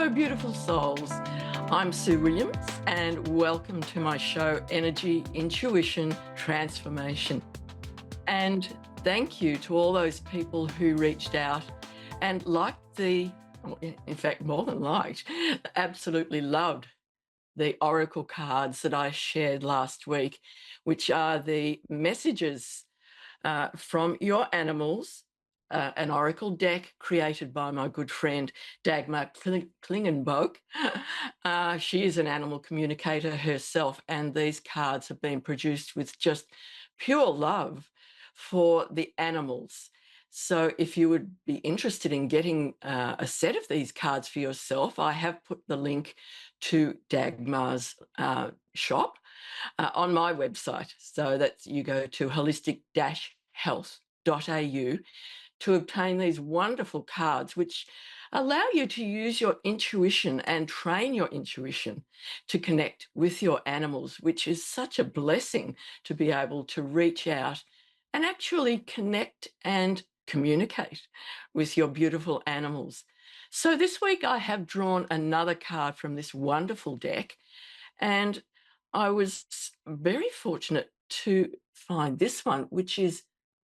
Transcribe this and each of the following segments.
Hello, beautiful souls. I'm Sue Williams, and welcome to my show, Energy, Intuition, Transformation. And thank you to all those people who reached out and liked in fact, more than liked, absolutely loved the oracle cards that I shared last week, which are the messages from your animals, an oracle deck created by my good friend Dagmar Klingenboek. She is an animal communicator herself, and these cards have been produced with just pure love for the animals. So if you would be interested in getting a set of these cards for yourself, I have put the link to Dagmar's shop on my website. So that you go to holistic-health.au to obtain these wonderful cards, which allow you to use your intuition and train your intuition to connect with your animals, which is such a blessing to be able to reach out and actually connect and communicate with your beautiful animals. So this week I have drawn another card from this wonderful deck, and I was very fortunate to find this one, which is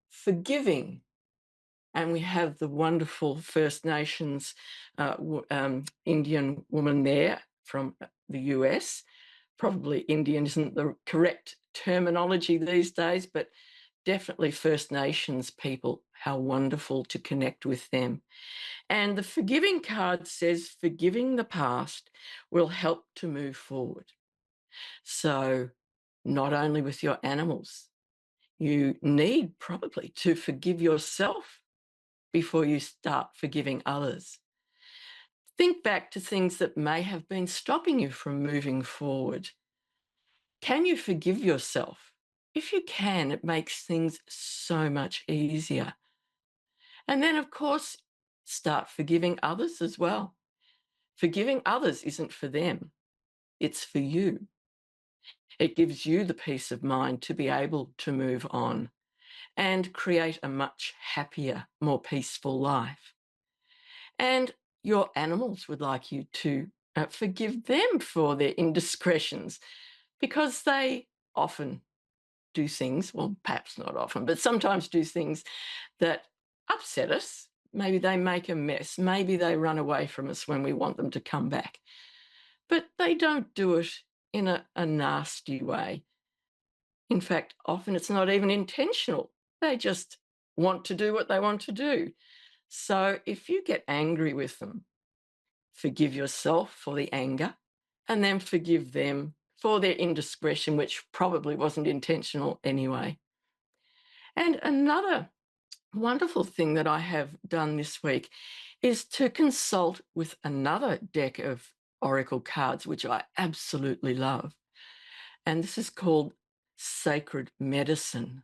forgiving. And we have the wonderful First Nations Indian woman there from the US. Probably Indian isn't the correct terminology these days, but definitely First Nations people. How wonderful to connect with them. And the forgiving card says, forgiving the past will help to move forward. So not only with your animals, you need probably to forgive yourself before you start forgiving others. Think back to things that may have been stopping you from moving forward. Can you forgive yourself? If you can, it makes things so much easier. And then, of course, start forgiving others as well. Forgiving others isn't for them, it's for you. It gives you the peace of mind to be able to move on and create a much happier, more peaceful life. And your animals would like you to forgive them for their indiscretions, because they often do things, well, perhaps not often, but sometimes do things that upset us. Maybe they make a mess. Maybe they run away from us when we want them to come back. But they don't do it in a nasty way. In fact, often it's not even intentional. They just want to do what they want to do. So if you get angry with them, forgive yourself for the anger, and then forgive them for their indiscretion, which probably wasn't intentional anyway. And another wonderful thing that I have done this week is to consult with another deck of oracle cards, which I absolutely love. And this is called Sacred Medicine.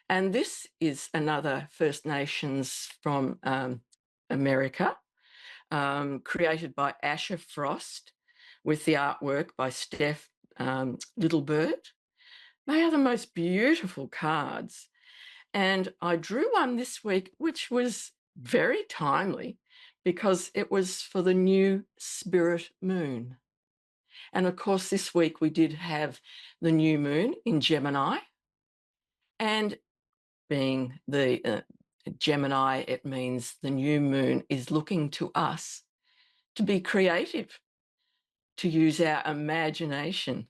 And this is another First Nations from America, created by Asher Frost, with the artwork by Steph Littlebird. They are the most beautiful cards. And I drew one this week, which was very timely because it was for the new spirit moon. And of course, this week we did have the new moon in Gemini. And being the Gemini, it means the new moon is looking to us to be creative, to use our imagination.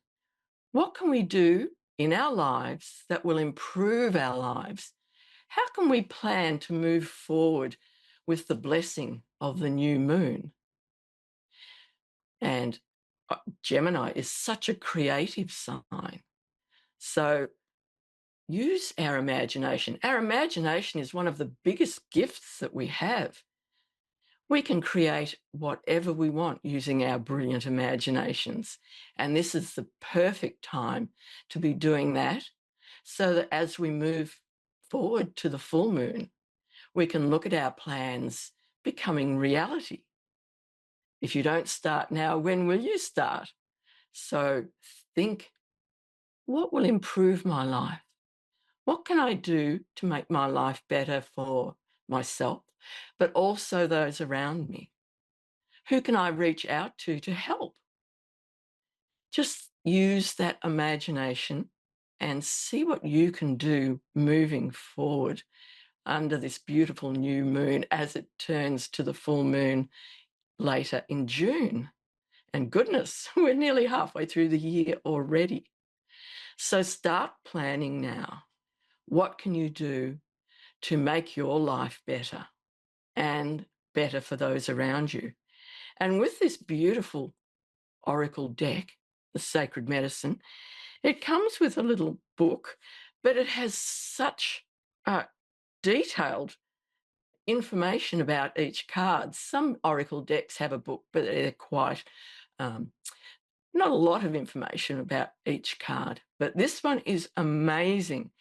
What can we do in our lives that will improve our lives? How can we plan to move forward with the blessing of the new moon? And Gemini is such a creative sign. So use our imagination. Our imagination is one of the biggest gifts that we have. We can create whatever we want using our brilliant imaginations. And this is the perfect time to be doing that, so that as we move forward to the full moon, we can look at our plans becoming reality. If you don't start now, when will you start? So think, what will improve my life? What can I do to make my life better for myself, but also those around me? Who can I reach out to help? Just use that imagination and see what you can do moving forward under this beautiful new moon as it turns to the full moon later in June. And goodness, we're nearly halfway through the year already. So start planning now. What can you do to make your life better and better for those around you? And with this beautiful oracle deck, the Sacred Medicine, it comes with a little book, but it has such detailed information about each card. Some oracle decks have a book, but they're quite um, not a lot of information about each card. But this one is amazing.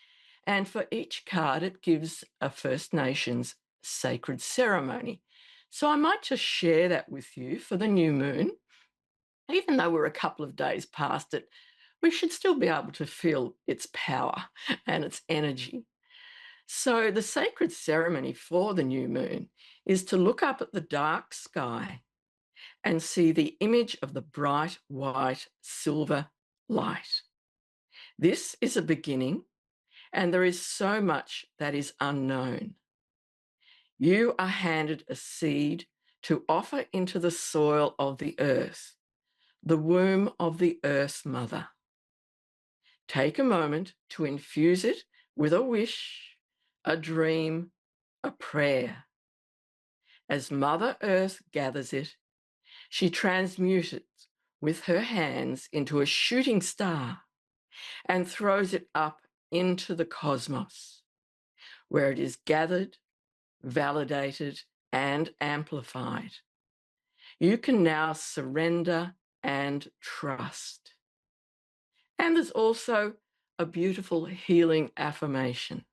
And for each card, it gives a First Nations sacred ceremony. So I might just share that with you for the new moon. Even though we're a couple of days past it, we should still be able to feel its power and its energy. So, the sacred ceremony for the new moon is to look up at the dark sky and see the image of the bright white silver light. This is a beginning, and there is so much that is unknown. You are handed a seed to offer into the soil of the earth, the womb of the Earth Mother. Take a moment to infuse it with a wish, a dream, a prayer. As Mother Earth gathers it, she transmutes it with her hands into a shooting star and throws it up into the cosmos, where it is gathered, validated, and amplified. You can now surrender and trust. And there's also a beautiful healing affirmation.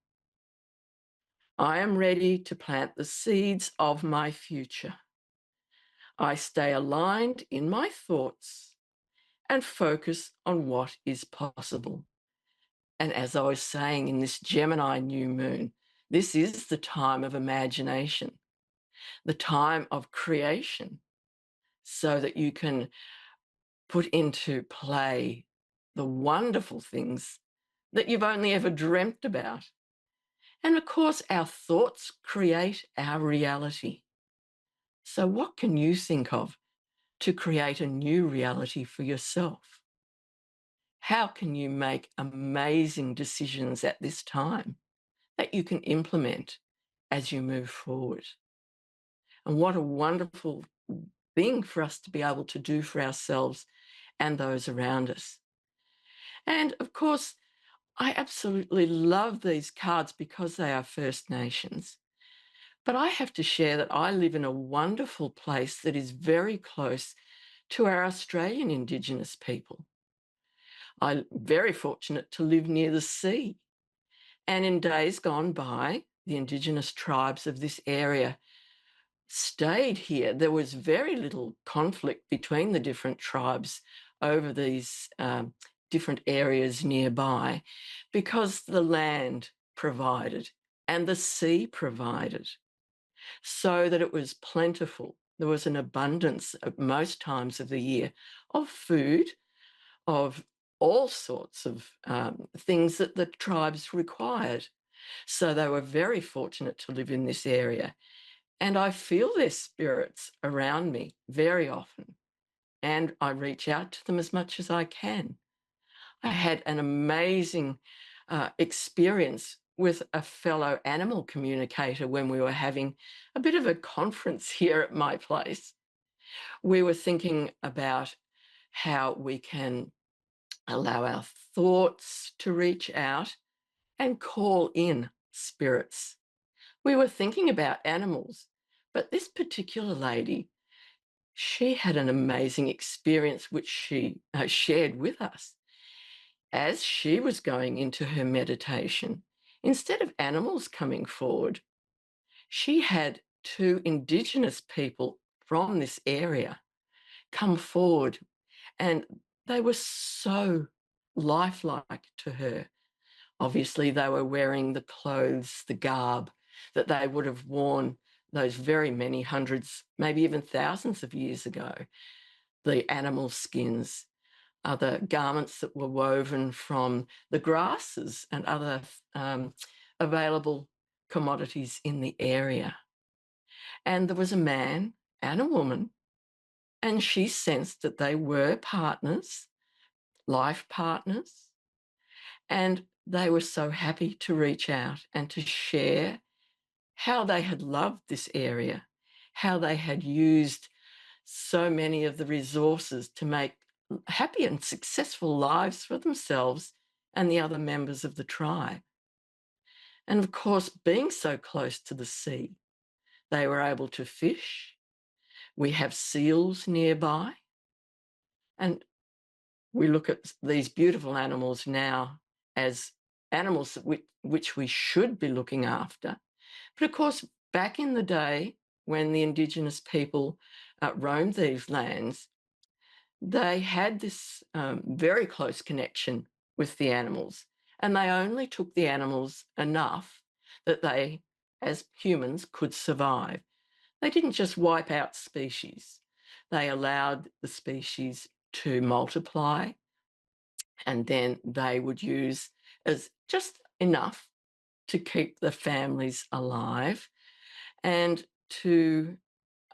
I am ready to plant the seeds of my future. I stay aligned in my thoughts and focus on what is possible. And as I was saying in this Gemini new moon, this is the time of imagination, the time of creation, so that you can put into play the wonderful things that you've only ever dreamt about. And of course, our thoughts create our reality. So, what can you think of to create a new reality for yourself? How can you make amazing decisions at this time that you can implement as you move forward? And what a wonderful thing for us to be able to do for ourselves and those around us. And of course, I absolutely love these cards because they are First Nations. But I have to share that I live in a wonderful place that is very close to our Australian Indigenous people. I'm very fortunate to live near the sea. And in days gone by, the Indigenous tribes of this area stayed here. There was very little conflict between the different tribes over these different areas nearby because the land provided and the sea provided, so that it was plentiful. There was an abundance at most times of the year of food, of all sorts of things that the tribes required. So they were very fortunate to live in this area. And I feel their spirits around me very often. And I reach out to them as much as I can. I had an amazing experience with a fellow animal communicator when we were having a bit of a conference here at my place. We were thinking about how we can allow our thoughts to reach out and call in spirits. We were thinking about animals, but this particular lady, she had an amazing experience which she shared with us. As she was going into her meditation, instead of animals coming forward, she had two Indigenous people from this area come forward, and they were so lifelike to her. Obviously, they were wearing the clothes, the garb that they would have worn those very many hundreds, maybe even thousands of years ago, the animal skins are the garments that were woven from the grasses and other available commodities in the area. And there was a man and a woman, and she sensed that they were partners, life partners, and they were so happy to reach out and to share how they had loved this area, how they had used so many of the resources to make happy and successful lives for themselves and the other members of the tribe. And of course, being so close to the sea, they were able to fish. We have seals nearby. And we look at these beautiful animals now as animals which we should be looking after. But of course, back in the day when the Indigenous people roamed these lands, they had this very close connection with the animals, and they only took the animals enough that they, as humans, could survive. They didn't just wipe out species. They allowed the species to multiply, and then they would use as just enough to keep the families alive and to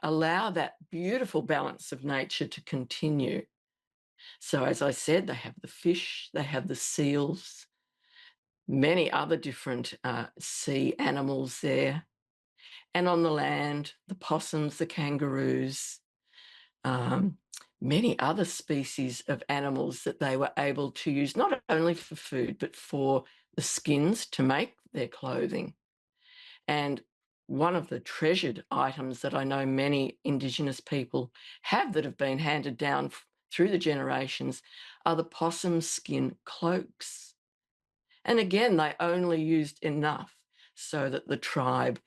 allow that beautiful balance of nature to continue. So, as I said, they have the fish, they have the seals, many other different sea animals there. And on the land, the possums, the kangaroos, um, many other species of animals that they were able to use not only for food, but for the skins to make their clothing. And one of the treasured items that I know many Indigenous people have that have been handed down through the generations are the possum skin cloaks. And again, they only used enough so that the tribe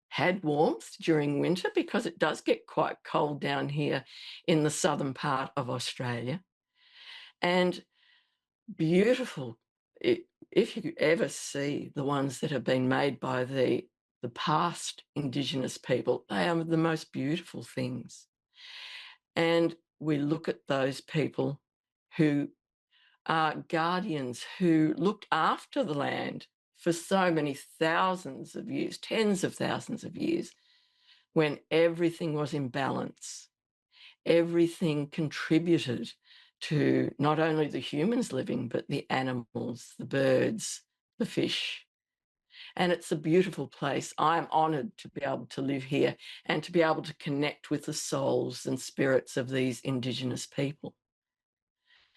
had warmth during winter, because it does get quite cold down here in the southern part of Australia. And beautiful. If you ever see the ones that have been made by the past Indigenous people, they are the most beautiful things. And we look at those people who are guardians, who looked after the land for so many thousands of years, tens of thousands of years, when everything was in balance. Everything contributed to not only the humans living, but the animals, the birds, the fish. And it's a beautiful place. I'm honoured to be able to live here and to be able to connect with the souls and spirits of these Indigenous people.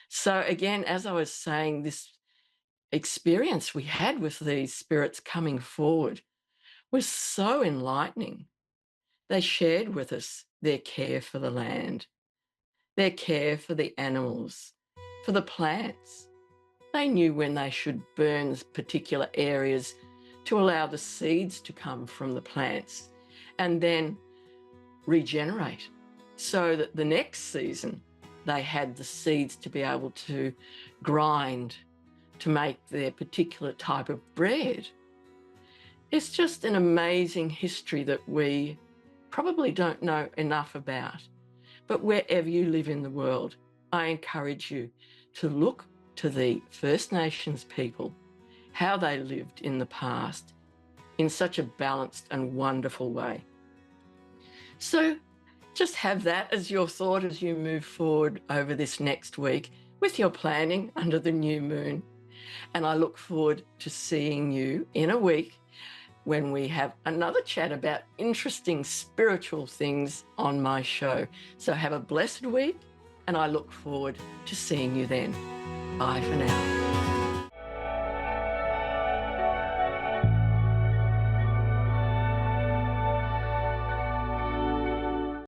So, again, as I was saying, this experience we had with these spirits coming forward was so enlightening. They shared with us their care for the land, their care for the animals, for the plants. They knew when they should burn particular areas to allow the seeds to come from the plants and then regenerate, so that the next season they had the seeds to be able to grind to make their particular type of bread. It's just an amazing history that we probably don't know enough about. But wherever you live in the world, I encourage you to look to the First Nations people, how they lived in the past in such a balanced and wonderful way. So just have that as your thought as you move forward over this next week with your planning under the new moon. And I look forward to seeing you in a week when we have another chat about interesting spiritual things on my show. So have a blessed week, and I look forward to seeing you then. Bye for now.